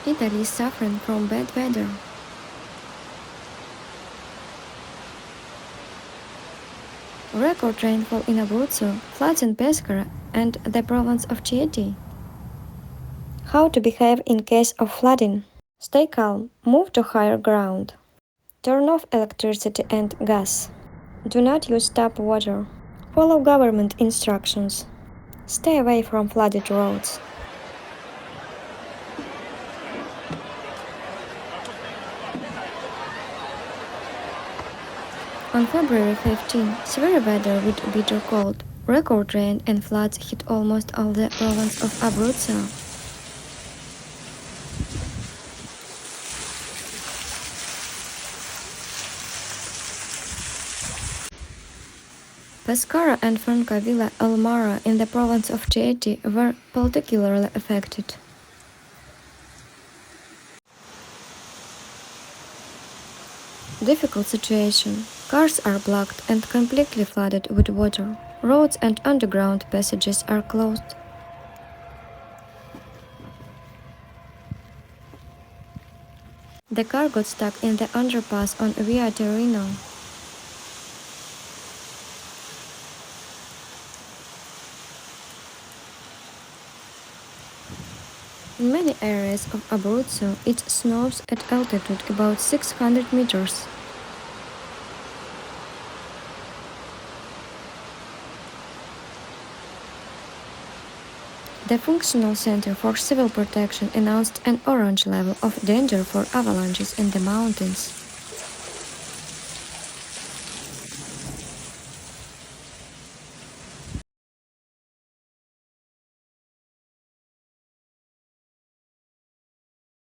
Italy is suffering from bad weather. Record rainfall in Abruzzo, floods in Pescara and the province of Chieti. How to behave in case of flooding? Stay calm, move to higher ground. Turn off electricity and gas. Do not use tap water. Follow government instructions. Stay away from flooded roads. On February 15, severe weather with bitter cold, record rain and floods hit almost all the province of Abruzzo. Pescara and Francavilla El Mara in the province of Chieti were particularly affected. Difficult situation. Cars are blocked and completely flooded with water. Roads and underground passages are closed. The car got stuck in the underpass on Via Torino. In many areas of Abruzzo, it snows at altitude about 600 meters. The Functional Center for Civil Protection announced an orange level of danger for avalanches in the mountains.